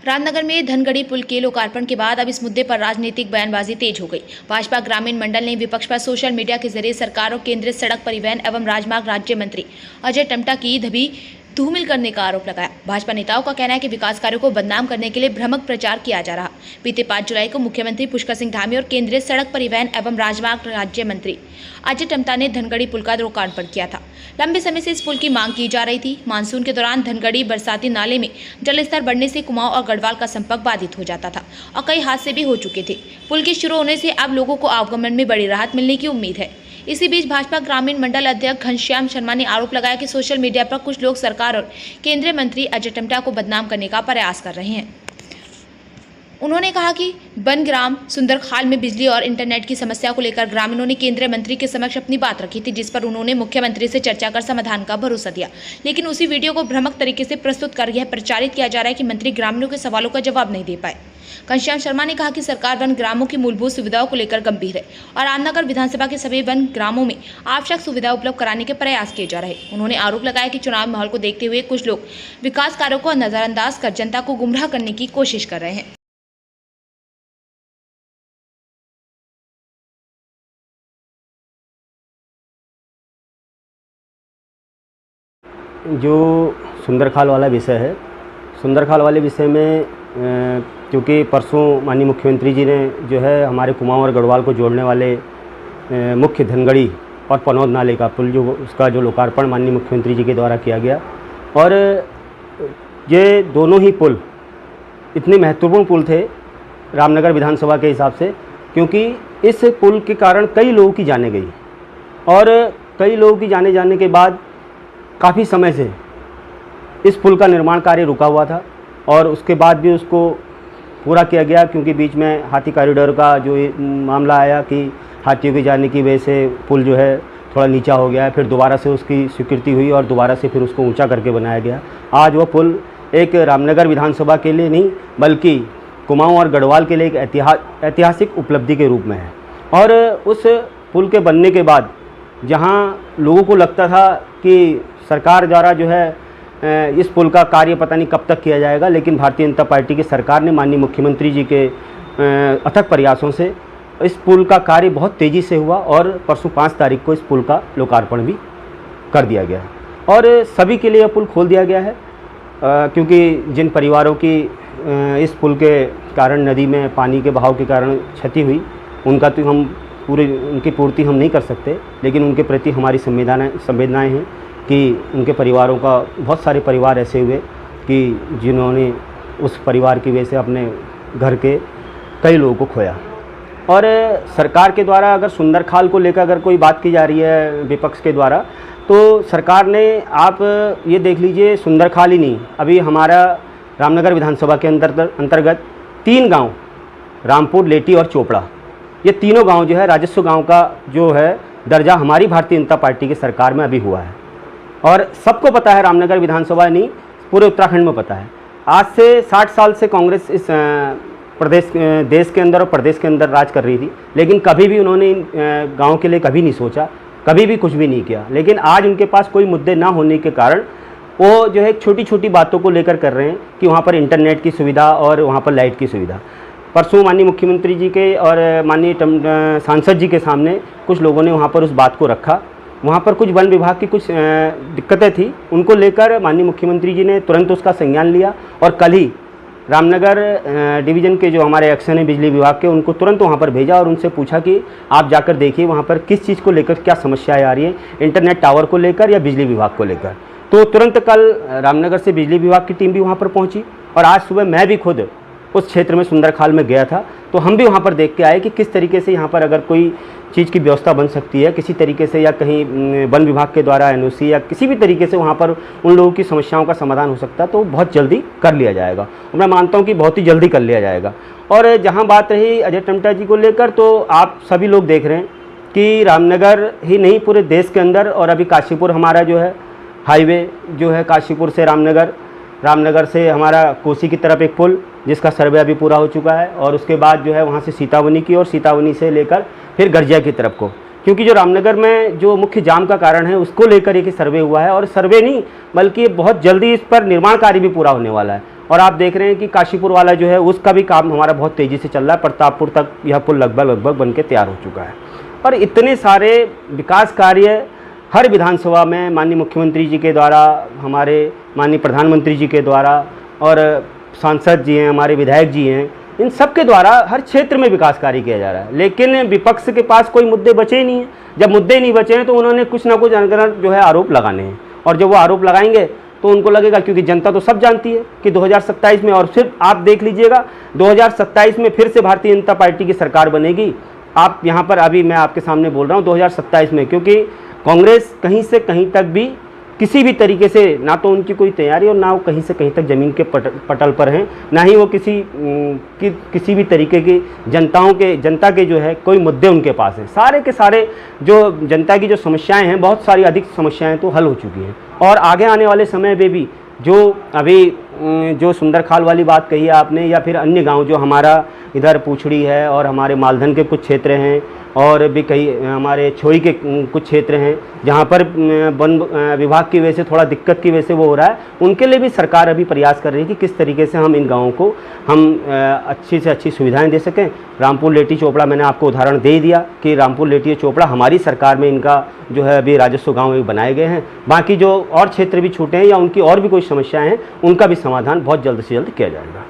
रामनगर में धनगढ़ी पुल के लोकार्पण के बाद अब इस मुद्दे पर राजनीतिक बयानबाजी तेज हो गई। भाजपा ग्रामीण मंडल ने विपक्ष पर सोशल मीडिया के जरिए सरकार और केंद्रीय सड़क परिवहन एवं राजमार्ग राज्य मंत्री अजय टम्टा की दबी धूमिल करने का आरोप लगाया। भाजपा नेताओं का कहना है कि विकास कार्यों को बदनाम करने के लिए भ्रामक प्रचार किया जा रहा। बीते 5 जुलाई को मुख्यमंत्री पुष्कर सिंह धामी और केंद्रीय सड़क परिवहन एवं राजमार्ग राज्य मंत्री अजय टम्टा ने धनगढ़ी पुल का लोकार्पण किया था। लंबे समय से इस पुल की मांग की जा रही थी। मानसून के दौरान धनगढ़ी बरसाती नाले में जलस्तर बढ़ने से कुमाऊं और गढ़वाल का संपर्क बाधित हो जाता था और कई हादसे भी हो चुके थे। पुल के शुरू होने से अब लोगों को आवागमन में बड़ी राहत मिलने की उम्मीद है। इसी बीच भाजपा ग्रामीण मंडल अध्यक्ष घनश्याम शर्मा ने आरोप लगाया कि सोशल मीडिया पर कुछ लोग सरकार और केंद्रीय मंत्री अजय टम्टा को बदनाम करने का प्रयास कर रहे हैं। उन्होंने कहा कि बनग्राम सुंदरखाल में बिजली और इंटरनेट की समस्या को लेकर ग्रामीणों ने केंद्रीय मंत्री के समक्ष अपनी बात रखी थी, जिस पर उन्होंने मुख्यमंत्री से चर्चा कर समाधान का भरोसा दिया। लेकिन उसी वीडियो को भ्रामक तरीके से प्रस्तुत कर यह प्रचारित किया जा रहा है कि मंत्री ग्रामीणों के सवालों का जवाब नहीं दे पाए। घनश्याम शर्मा ने कहा कि सरकार वन ग्रामों की मूलभूत सुविधाओं को लेकर गंभीर है और रामनगर विधानसभा के सभी वन ग्रामों में आवश्यक सुविधा उपलब्ध कराने के प्रयास किए जा रहे हैं। उन्होंने आरोप लगाया कि चुनाव माहौल को देखते हुए कुछ लोग विकास कार्यों को नजरअंदाज कर जनता को गुमराह करने की कोशिश कर रहे हैं। जो सुंदरखाल वाला विषय है, सुंदरखाल वाले विषय में क्योंकि परसों माननीय मुख्यमंत्री जी ने जो है हमारे कुमाऊं और गढ़वाल को जोड़ने वाले मुख्य धनगढ़ी और पनौद नाले का पुल उसका जो लोकार्पण माननीय मुख्यमंत्री जी के द्वारा किया गया और ये दोनों ही पुल इतने महत्वपूर्ण पुल थे रामनगर विधानसभा के हिसाब से, क्योंकि इस पुल के कारण कई लोगों की जानें गई और कई लोगों की जाने के बाद काफ़ी समय से इस पुल का निर्माण कार्य रुका हुआ था और उसके बाद भी उसको पूरा किया गया, क्योंकि बीच में हाथी कॉरिडोर का जो मामला आया कि हाथियों के जाने की वजह से पुल जो है थोड़ा नीचा हो गया है, फिर दोबारा से उसकी स्वीकृति हुई और दोबारा से फिर उसको ऊंचा करके बनाया गया। आज वह पुल एक रामनगर विधानसभा के लिए नहीं बल्कि कुमाऊं और गढ़वाल के लिए एक ऐतिहासिक उपलब्धि के रूप में है। और उस पुल के बनने के बाद जहाँ लोगों को लगता था कि सरकार द्वारा जो है इस पुल का कार्य पता नहीं कब तक किया जाएगा, लेकिन भारतीय जनता पार्टी की सरकार ने माननीय मुख्यमंत्री जी के अथक प्रयासों से इस पुल का कार्य बहुत तेज़ी से हुआ और परसों 5 तारीख को इस पुल का लोकार्पण भी कर दिया गया है और सभी के लिए यह पुल खोल दिया गया है, क्योंकि जिन परिवारों की इस पुल के कारण नदी में पानी के बहाव के कारण क्षति हुई उनका तो हम उनकी पूर्ति हम नहीं कर सकते, लेकिन उनके प्रति हमारी संवेदनाएँ हैं कि उनके परिवारों का बहुत सारे परिवार ऐसे हुए कि जिन्होंने उस परिवार की वजह से अपने घर के कई लोगों को खोया। और सरकार के द्वारा अगर सुंदरखाल को लेकर अगर कोई बात की जा रही है विपक्ष के द्वारा, तो सरकार ने आप ये देख लीजिए सुंदरखाल ही नहीं, अभी हमारा रामनगर विधानसभा के अंतर्गत 3 गांव रामपुर, लेटी और चोपड़ा, ये तीनों गांव जो है राजस्व गांव का जो है दर्जा हमारी भारतीय जनता पार्टी की सरकार में अभी हुआ है और सबको पता है, रामनगर विधानसभा नहीं पूरे उत्तराखंड में पता है। आज से 60 साल से कांग्रेस इस देश के अंदर और प्रदेश के अंदर राज कर रही थी, लेकिन कभी भी उन्होंने गांव के लिए कभी नहीं सोचा, कभी भी कुछ भी नहीं किया। लेकिन आज उनके पास कोई मुद्दे ना होने के कारण वो जो है छोटी छोटी बातों को लेकर कर रहे हैं कि वहाँ पर इंटरनेट की सुविधा और वहाँ पर लाइट की सुविधा। परसों माननीय मुख्यमंत्री जी के और माननीय सांसद जी के सामने कुछ लोगों ने वहाँ पर उस बात को रखा। वहाँ पर कुछ वन विभाग की कुछ दिक्कतें थी, उनको लेकर माननीय मुख्यमंत्री जी ने तुरंत उसका संज्ञान लिया और कल ही रामनगर डिवीज़न के जो हमारे एक्शन है बिजली विभाग के, उनको तुरंत वहाँ पर भेजा और उनसे पूछा कि आप जाकर देखिए वहाँ पर किस चीज़ को लेकर क्या समस्याएं आ रही हैं, इंटरनेट टावर को लेकर या बिजली विभाग को लेकर। तो तुरंत कल रामनगर से बिजली विभाग की टीम भी वहाँ पर पहुँची और आज सुबह मैं भी खुद उस क्षेत्र में सुंदरखाल में गया था, तो हम भी वहाँ पर देख के आए कि किस तरीके से यहाँ पर अगर कोई चीज़ की व्यवस्था बन सकती है किसी तरीके से, या कहीं वन विभाग के द्वारा NOC या किसी भी तरीके से वहाँ पर उन लोगों की समस्याओं का समाधान हो सकता है, तो बहुत जल्दी कर लिया जाएगा और मैं मानता हूँ कि बहुत ही जल्दी कर लिया जाएगा। और जहाँ बात रही अजय टम्टा जी को लेकर, तो आप सभी लोग देख रहे हैं कि रामनगर ही नहीं पूरे देश के अंदर, और अभी काशीपुर हमारा जो है हाईवे जो है काशीपुर से रामनगर से हमारा कोसी की तरफ एक पुल जिसका सर्वे अभी पूरा हो चुका है, और उसके बाद जो है वहाँ से सीतावनी की और सीतावनी से लेकर फिर गर्जिया की तरफ को, क्योंकि जो रामनगर में जो मुख्य जाम का कारण है उसको लेकर एक सर्वे हुआ है और सर्वे नहीं बल्कि बहुत जल्दी इस पर निर्माण कार्य भी पूरा होने वाला है। और आप देख रहे हैं कि काशीपुर वाला जो है उसका भी काम हमारा बहुत तेज़ी से चल रहा है। प्रतापपुर तक यह पुल लगभग बन के तैयार हो चुका है। और इतने सारे विकास कार्य हर विधानसभा में माननीय मुख्यमंत्री जी के द्वारा, हमारे माननीय प्रधानमंत्री जी के द्वारा और सांसद जी हैं, हमारे विधायक जी हैं, इन सब के द्वारा हर क्षेत्र में विकास कार्य किया जा रहा है। लेकिन विपक्ष के पास कोई मुद्दे बचे ही नहीं हैं। जब मुद्दे नहीं बचे हैं तो उन्होंने कुछ ना कुछ अनगढ़ जो है आरोप लगाने हैं, और जब वो आरोप लगाएंगे तो उनको लगेगा, क्योंकि जनता तो सब जानती है कि 2027 में, और फिर आप देख लीजिएगा 2027 में फिर से भारतीय जनता पार्टी की सरकार बनेगी। आप यहाँ पर, अभी मैं आपके सामने बोल रहा हूँ 2027 में, क्योंकि कांग्रेस कहीं से कहीं तक भी किसी भी तरीके से ना तो उनकी कोई तैयारी और ना वो कहीं से कहीं तक ज़मीन के पटल पर हैं, ना ही वो किसी भी तरीके की जनता के जो है कोई मुद्दे उनके पास हैं। सारे के सारे जो जनता की जो समस्याएं हैं, बहुत सारी अधिक समस्याएं तो हल हो चुकी हैं। और आगे आने वाले समय में भी जो अभी जो सुंदरखाल वाली बात कही है आपने, या फिर अन्य गांव जो हमारा इधर पूछड़ी है और हमारे मालधन के कुछ क्षेत्र हैं, और भी कई हमारे छोई के कुछ क्षेत्र हैं जहां पर वन विभाग की वजह से थोड़ा दिक्कत की वजह से वो हो रहा है, उनके लिए भी सरकार अभी प्रयास कर रही है कि किस तरीके से हम इन गाँवों को हम अच्छी से अच्छी सुविधाएं दे सकें। रामपुर लेटी चोपड़ा मैंने आपको उदाहरण दे दिया कि रामपुर लेटी चोपड़ा हमारी सरकार में इनका जो है अभी राजस्व गाँव बनाए गए हैं। बाकी जो और क्षेत्र भी छूटे हैं या उनकी और भी कोई समस्याएँ हैं, उनका भी समाधान बहुत जल्द से जल्द किया जाएगा।